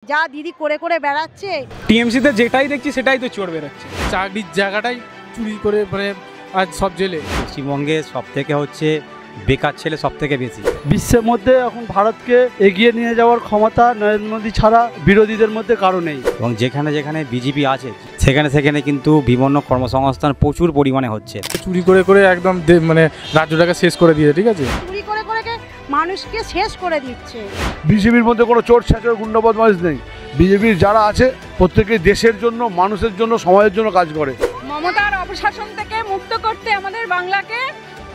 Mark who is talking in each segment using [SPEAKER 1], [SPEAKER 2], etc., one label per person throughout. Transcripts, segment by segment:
[SPEAKER 1] যা দিদি করে করে বেড়াচ্ছে।
[SPEAKER 2] টিএমসিতে যেটাই দেখছি সেটাই তো চোর বেরোচ্ছে, চাকরির জায়গাটাই চুরি করে মানে আজ সব জেলে।
[SPEAKER 3] পশ্চিমবঙ্গে সব থেকে হচ্ছে বেকার ছেলে সব থেকে বেশি।
[SPEAKER 4] বিশ্বের মধ্যে এখন ভারতকে এগিয়ে নিয়ে যাওয়ার ক্ষমতা নরেন্দ্র মোদী ছাড়া বিরোধীদের মধ্যে কারো নেই।
[SPEAKER 3] এবং যেখানে যেখানে বিজেপি আছে সেখানে কিন্তু বিভিন্ন কর্মসংস্থান প্রচুর পরিমাণে হচ্ছে।
[SPEAKER 2] চুরি করে করে একদম মানে রাজ্যটাকে শেষ করে দিয়েছে, ঠিক আছে,
[SPEAKER 1] চুরি করে করে মানুষকে শেষ করে দিচ্ছে।
[SPEAKER 4] বিজেপির মধ্যে কোনো চোর ছাঁচড় গুন্ডা বদমাইশ নেই। বিজেপির যারা আছে প্রত্যেকেই দেশের জন্য, মানুষের জন্য, সমাজের জন্য কাজ করে।
[SPEAKER 5] মমতার অপশাসন থেকে মুক্ত করতে আমাদের বাংলাকে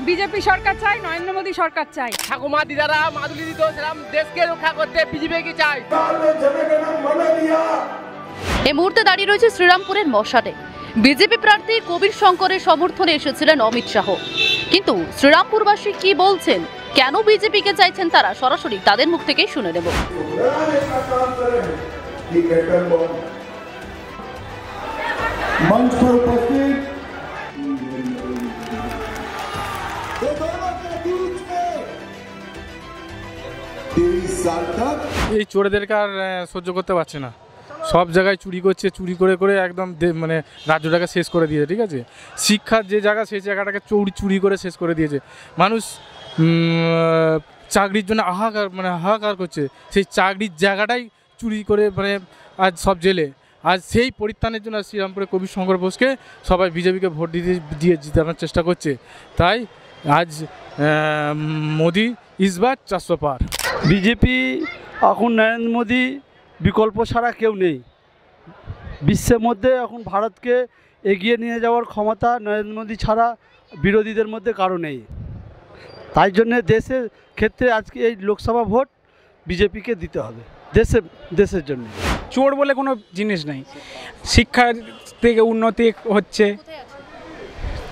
[SPEAKER 5] বিজেপি সরকার চাই, নরেন্দ্র মোদী সরকার চাই।
[SPEAKER 6] ঠাকুমা দিদারা মাদুলি দিত, সেরকম দেশকে রক্ষা করতে বিজেপি চাই।
[SPEAKER 7] এই মুহূর্তে দাঁড়িয়ে রয়েছে শ্রীরামপুরের মশাটে। বিজেপি প্রার্থী কবির শঙ্করের সমর্থনে এসেছিলেন অমিত শাহ। কিন্তু শ্রীরামপুরবাসী কি বলছেন, কেন বিজেপিকে চাইছেন তারা, সরাসরি তাদের মুখ থেকেই শুনে নেব।
[SPEAKER 2] এই চোরেদেরকে আর সহ্য করতে পারছে না, সব জায়গায় চুরি করছে, চুরি করে করে একদম মানে রাজ্যটাকে শেষ করে দিয়েছে, ঠিক আছে। শিক্ষার যে জায়গা সেই জায়গাটাকে চুরি করে শেষ করে দিয়েছে। মানুষ চাকরির জন্য হাহাকার করছে, সেই চাকরির জায়গাটাই চুরি করে মানে আজ সব জেলে। আজ সেই পরিত্রাণের জন্য শ্রীরামপুরে কবির শঙ্কর বোসকে সবাই বিজেপিকে ভোট দিয়ে জিতানোর চেষ্টা করছে। তাই আজ মোদি ইসবার 400 পার।
[SPEAKER 4] বিজেপি এখন নরেন্দ্র মোদী বিকল্প ছাড়া কেউ নেই। বিশ্বের মধ্যে এখন ভারতকে এগিয়ে নিয়ে যাওয়ার ক্ষমতা নরেন্দ্র মোদী ছাড়া বিরোধীদের মধ্যে কারো নেই। তাই জন্যে দেশের ক্ষেত্রে আজকে এই লোকসভা ভোট বিজেপিকে দিতে হবে, দেশের জন্য।
[SPEAKER 2] চোর বলে কোনো জিনিস নাই, শিক্ষার থেকে উন্নতি হচ্ছে।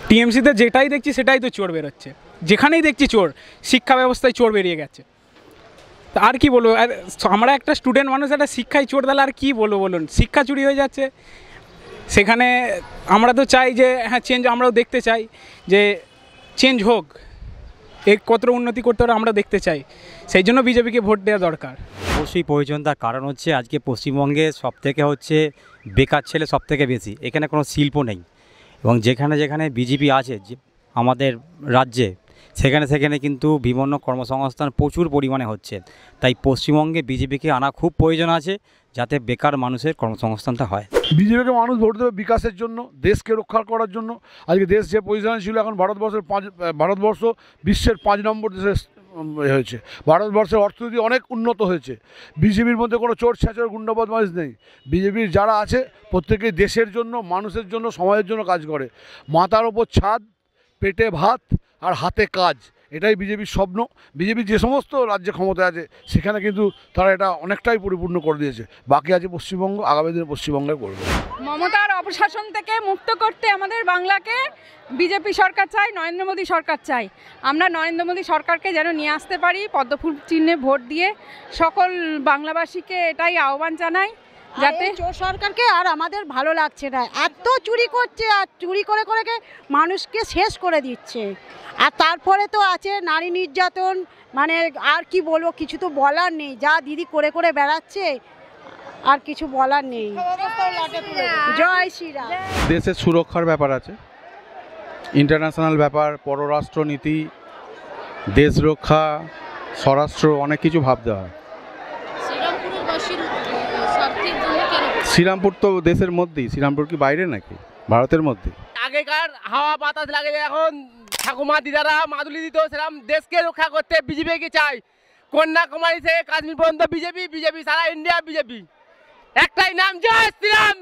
[SPEAKER 2] টিএমসিতে যেটাই দেখছি সেটাই তো চোর বেরোচ্ছে, যেখানেই দেখছি চোর। শিক্ষা ব্যবস্থায় চোর বেরিয়ে গেছে, আর কি বলবো। আর আমরা একটা স্টুডেন্ট মানুষ, একটা শিক্ষায় চোর দিলে আর কি বলবো বলুন। শিক্ষা চুরি হয়ে যাচ্ছে, সেখানে আমরা তো চাই যে হ্যাঁ চেঞ্জ, আমরাও দেখতে চাই যে চেঞ্জ হোক, কতটা উন্নতি করতে পারে আমরা দেখতে চাই। সেই জন্য বিজেপিকে ভোট দেওয়া দরকার।
[SPEAKER 3] অবশ্যই প্রয়োজন, তার কারণ হচ্ছে আজকে পশ্চিমবঙ্গে সব থেকে হচ্ছে বেকার ছেলে সব থেকে বেশি। এখানে কোনো শিল্প নেই, এবং যেখানে যেখানে বিজেপি আছে আমাদের রাজ্যে সেখানে কিন্তু বিভিন্ন কর্মসংস্থান প্রচুর পরিমাণে হচ্ছে। তাই পশ্চিমবঙ্গে বিজেপিকে আনা খুব প্রয়োজন আছে, যাতে বেকার মানুষের কর্মসংস্থানটা হয়।
[SPEAKER 4] বিজেপিকে মানুষ ভোট দেবে বিকাশের জন্য, দেশকে রক্ষা করার জন্য। আজকে দেশ যে পজিশনে ছিল, এখন ভারতবর্ষ বিশ্বের 5 নম্বর দেশে হয়েছে। ভারতবর্ষের অর্থনীতি অনেক উন্নত হয়েছে। বিজেপির মধ্যে কোনো চোর ছাঁচড় গুন্ডা বদমাইশ নেই। বিজেপির যারা আছে প্রত্যেকেই দেশের জন্য, মানুষের জন্য, সমাজের জন্য কাজ করে। মাথার ওপর ছাদ, পেটে ভাত আর হাতে কাজ, এটাই বিজেপির স্বপ্ন। বিজেপি যে সমস্ত রাজ্যে ক্ষমতায় আছে সেখানে কিন্তু তারা এটা অনেকটাই পরিপূর্ণ করে দিয়েছে। বাকি আছে পশ্চিমবঙ্গ, আগামী দিনে পশ্চিমবঙ্গে করবে।
[SPEAKER 5] মমতার অপশাসন থেকে মুক্ত করতে আমাদের বাংলাকে বিজেপি সরকার চাই, নরেন্দ্র মোদী সরকার চাই। আমরা নরেন্দ্র মোদী সরকারকে যেন নিয়ে আসতে পারি পদ্মফুল চিহ্নে ভোট দিয়ে। সকল বাংলাবাসীকে এটাই আহ্বান জানাই, যাতে
[SPEAKER 1] চোর সরকারকে আর আমাদের ভালো লাগছে না। এত চুরি করছে, আর চুরি করে করে মানুষকে শেষ করে দিচ্ছে। আর তারপরে তো আছে নারী নির্যাতন, মানে আর কি বলবো, কিছু তো বলার নেই। যা দিদি করে করে বেড়াচ্ছে, আর কিছু বলার নেই। জয় শ্রীরাম।
[SPEAKER 8] দেশের সুরক্ষার ব্যাপার আছে, ইন্টারন্যাশনাল ব্যাপার, পররাষ্ট্র নীতি, দেশ রক্ষা, স্বরাষ্ট্র, অনেক কিছু ভাবতে হয়। শ্রীরামপুর তো দেশের মধ্যেই, শ্রীরামপুর কি বাইরে নাকি, ভারতের মধ্যে।
[SPEAKER 6] আগেকার হাওয়া বাতাস লাগে, এখন ঠাকুমা দিদারা মাদুলি দিত, সেরকম দেশকে রক্ষা করতে বিজেপি চাই। কন্যাকুমারী থেকে কাশ্মীর পর্যন্ত বিজেপি, সারা ইন্ডিয়া বিজেপি। একটাই নাম, জয় শ্রীরাম।